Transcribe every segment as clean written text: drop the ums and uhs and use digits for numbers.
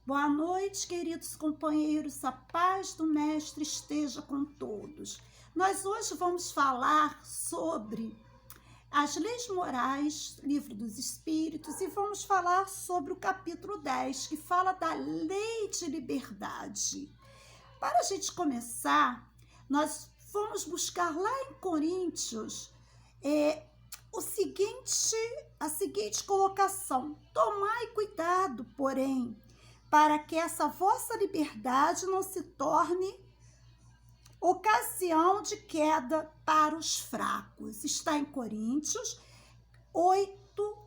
Boa noite, queridos companheiros, a paz do Mestre esteja com todos. Nós hoje vamos falar sobre as leis morais, livro dos Espíritos, e vamos falar sobre o capítulo 10, que fala da lei de liberdade. Para a gente começar, nós vamos buscar lá em Coríntios a seguinte colocação: tomai cuidado, porém, para que essa vossa liberdade não se torne ocasião de queda para os fracos. Está em Coríntios 8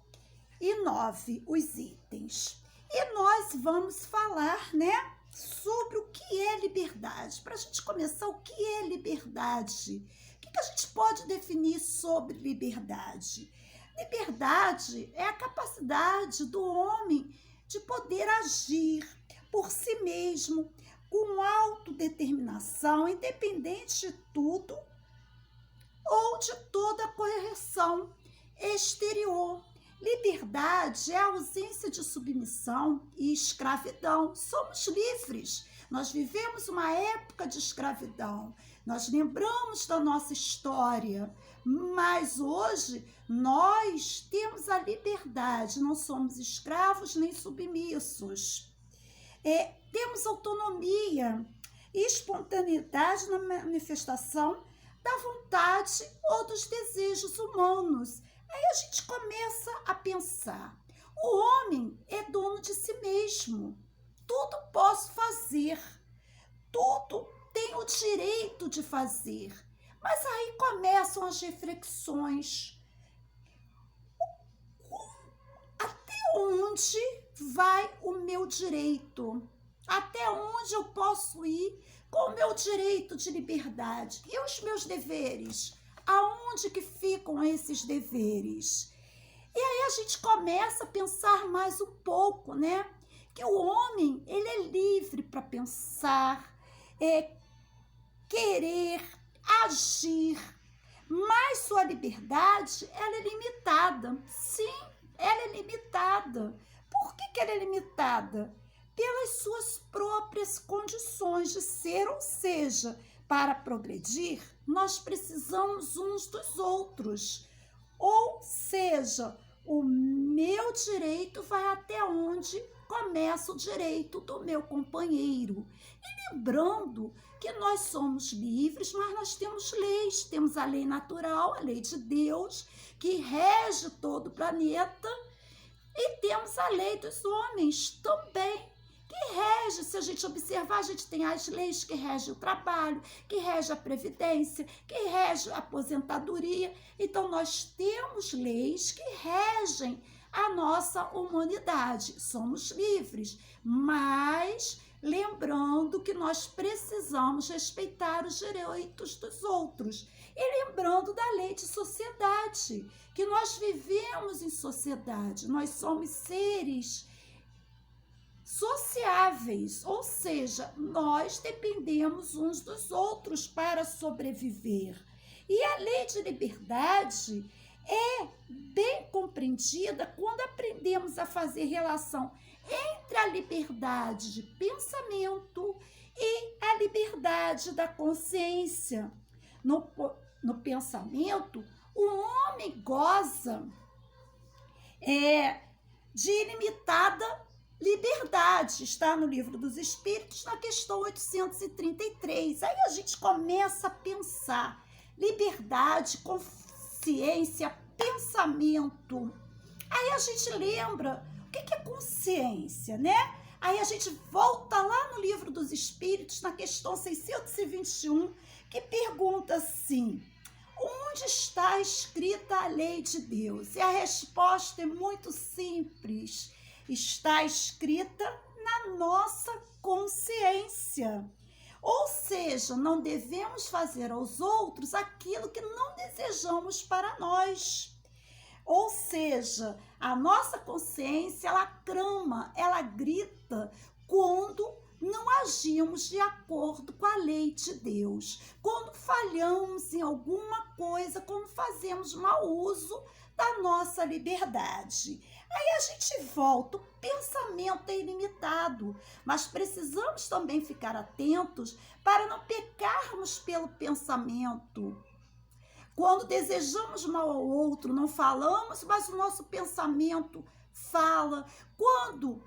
e 9, os itens. E nós vamos falar, sobre o que é liberdade. Para a gente começar, o que é liberdade? O que a gente pode definir sobre liberdade? Liberdade é a capacidade do homem de poder agir por si mesmo, com autodeterminação, independente de tudo ou de toda correção exterior. Liberdade é a ausência de submissão e escravidão. Somos livres. Nós vivemos uma época de escravidão. Nós lembramos da nossa história, mas hoje nós temos a liberdade, não somos escravos nem submissos. Temos autonomia e espontaneidade na manifestação da vontade ou dos desejos humanos. Aí a gente começa a pensar: o homem é dono de si mesmo, tudo posso fazer, tudo tenho o direito de fazer. Mas aí começam as reflexões: até onde vai o meu direito? Até onde eu posso ir com o meu direito de liberdade? E os meus deveres? Aonde que ficam esses deveres? E aí a gente começa a pensar mais um pouco, que o homem, ele é livre para pensar, querer, agir, mas sua liberdade, ela é limitada. Sim, ela é limitada. Por que ela é limitada? Pelas suas próprias condições de ser, ou seja, para progredir, nós precisamos uns dos outros. Ou seja, o meu direito vai até onde começa o direito do meu companheiro. E lembrando que nós somos livres, mas nós temos leis. Temos a lei natural, a lei de Deus, que rege todo o planeta, e temos a lei dos homens também, que rege. Se a gente observar, a gente tem as leis que regem o trabalho, que regem a previdência, que regem a aposentadoria. Então, nós temos leis que regem a nossa humanidade. Somos livres, mas lembrando que nós precisamos respeitar os direitos dos outros. E lembrando da lei de sociedade, que nós vivemos em sociedade, nós somos seres sociáveis, ou seja, nós dependemos uns dos outros para sobreviver. E a lei de liberdade é bem compreendida quando aprendemos a fazer relação entre a liberdade de pensamento e a liberdade da consciência. No pensamento, o homem goza de ilimitada liberdade. Está no Livro dos Espíritos, na questão 833. Aí a gente começa a pensar: liberdade, consciência, pensamento. Aí a gente lembra o que é consciência, Aí a gente volta lá no Livro dos Espíritos, na questão 621, que pergunta assim: onde está escrita a lei de Deus? E a resposta é muito simples: está escrita na nossa consciência. Ou seja, não devemos fazer aos outros aquilo que não desejamos para nós. Ou seja, a nossa consciência, ela clama, ela grita quando não agimos de acordo com a lei de Deus, quando falhamos em alguma coisa, quando fazemos mau uso da nossa liberdade. A gente volta, o pensamento é ilimitado, mas precisamos também ficar atentos para não pecarmos pelo pensamento. Quando desejamos mal ao outro, não falamos, mas o nosso pensamento fala. Quando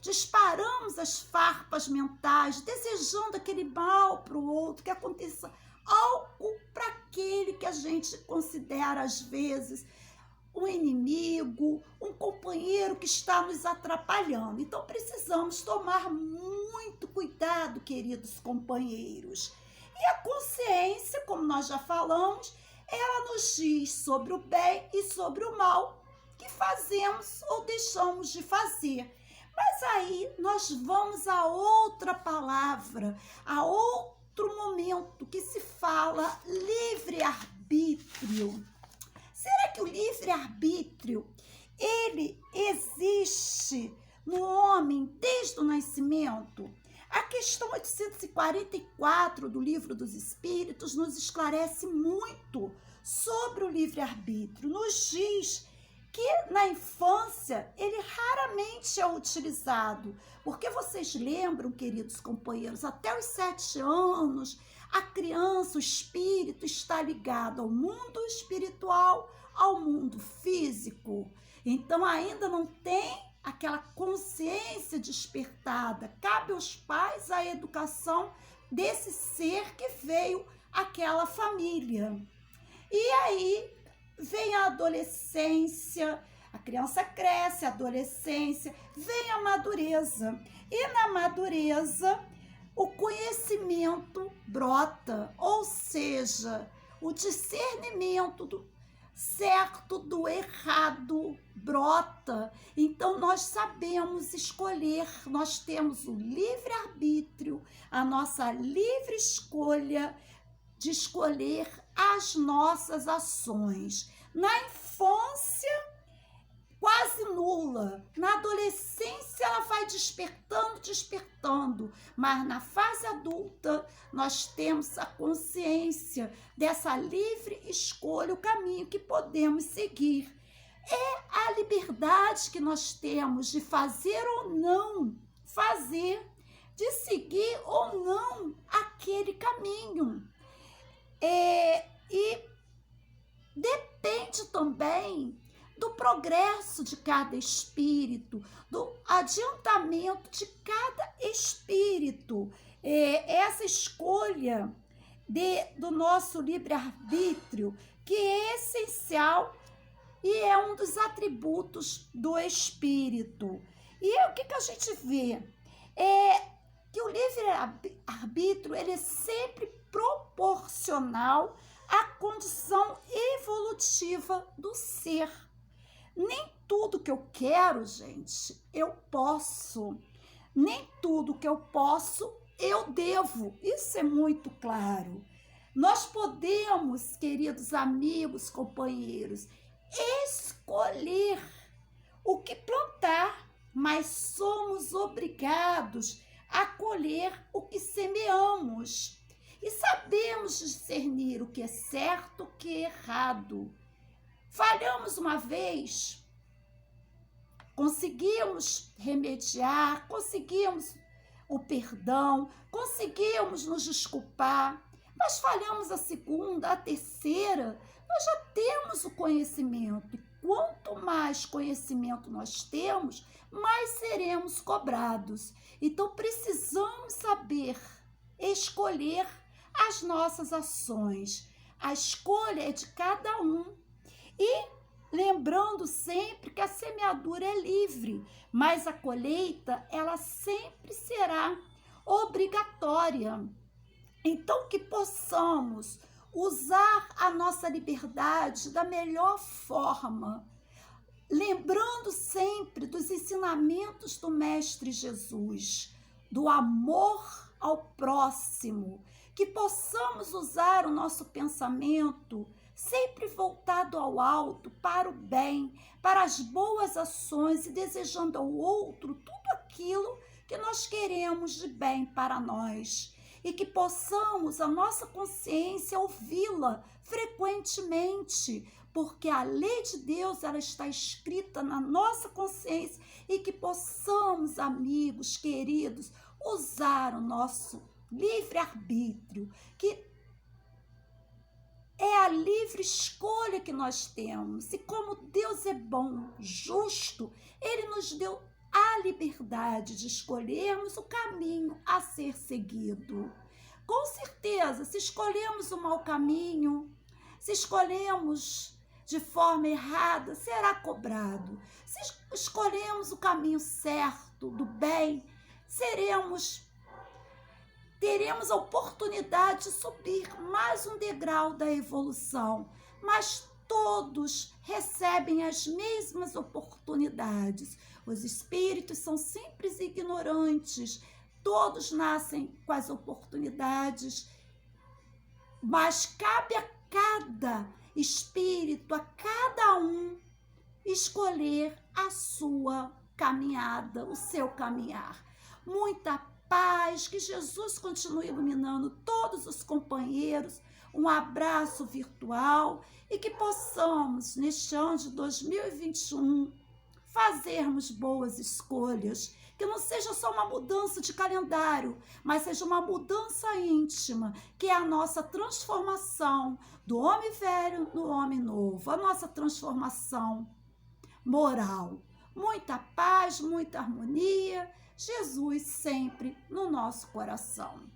disparamos as farpas mentais, desejando aquele mal para o outro, que aconteça algo para aquele que a gente considera, às vezes, um inimigo, um companheiro que está nos atrapalhando. Então, precisamos tomar muito cuidado, queridos companheiros. E a consciência, como nós já falamos, ela nos diz sobre o bem e sobre o mal que fazemos ou deixamos de fazer. Mas aí nós vamos a outra palavra, a outro momento que se fala livre-arbítrio. Será que o livre-arbítrio, ele existe no homem desde o nascimento? A questão 844 do Livro dos Espíritos nos esclarece muito sobre o livre-arbítrio. Nos diz que na infância ele raramente é utilizado. Porque vocês lembram, queridos companheiros, até os 7 anos, a criança, o espírito, está ligado ao mundo espiritual, ao mundo físico. Então, ainda não tem aquela consciência despertada. Cabe aos pais a educação desse ser que veio àquela família. E aí vem a adolescência, a criança cresce, a adolescência, vem a madureza. E na madureza, o conhecimento brota, ou seja, o discernimento do certo do errado brota. Então, nós sabemos escolher, nós temos o livre-arbítrio, a nossa livre escolha de escolher as nossas ações. Na infância, quase nula. Na adolescência, ela vai despertando. Mas na fase adulta, nós temos a consciência dessa livre escolha, o caminho que podemos seguir. É a liberdade que nós temos de fazer ou não fazer, de seguir ou não aquele caminho. E depende também do progresso de cada espírito, do adiantamento de cada espírito. Essa escolha do nosso livre-arbítrio, que é essencial e é um dos atributos do espírito. E o que a gente vê? Que o livre-arbítrio, ele é sempre proporcional à condição evolutiva do ser. Nem tudo que eu quero, gente, eu posso. Nem tudo que eu posso, eu devo. Isso é muito claro. Nós podemos, queridos amigos, companheiros, escolher o que plantar, mas somos obrigados a colher o que semeamos. E sabemos discernir o que é certo e o que é errado. Falhamos uma vez, conseguimos remediar, conseguimos o perdão, conseguimos nos desculpar, mas falhamos a segunda, a terceira, nós já temos o conhecimento. E quanto mais conhecimento nós temos, mais seremos cobrados. Então, precisamos saber escolher as nossas ações. A escolha é de cada um. E lembrando sempre que a semeadura é livre, mas a colheita, ela sempre será obrigatória. Então, que possamos usar a nossa liberdade da melhor forma, lembrando sempre dos ensinamentos do Mestre Jesus, do amor ao próximo, que possamos usar o nosso pensamento sempre voltado ao alto, para o bem, para as boas ações e desejando ao outro tudo aquilo que nós queremos de bem para nós. E que possamos, a nossa consciência, ouvi-la frequentemente, porque a lei de Deus, ela está escrita na nossa consciência, e que possamos, amigos queridos, usar o nosso livre-arbítrio, que é a livre escolha que nós temos. E como Deus é bom, justo, Ele nos deu a liberdade de escolhermos o caminho a ser seguido. Com certeza, se escolhemos o mau caminho, se escolhemos de forma errada, será cobrado. Se escolhemos o caminho certo, do bem, teremos a oportunidade de subir mais um degrau da evolução, mas todos recebem as mesmas oportunidades. Os espíritos são simples e ignorantes, todos nascem com as oportunidades, mas cabe a cada espírito, a cada um, escolher a sua caminhada, o seu caminhar. Muita paz, que Jesus continue iluminando todos os companheiros, um abraço virtual e que possamos, neste ano de 2021, fazermos boas escolhas, que não seja só uma mudança de calendário, mas seja uma mudança íntima, que é a nossa transformação do homem velho no homem novo, a nossa transformação moral. Muita paz, muita harmonia, Jesus sempre no nosso coração.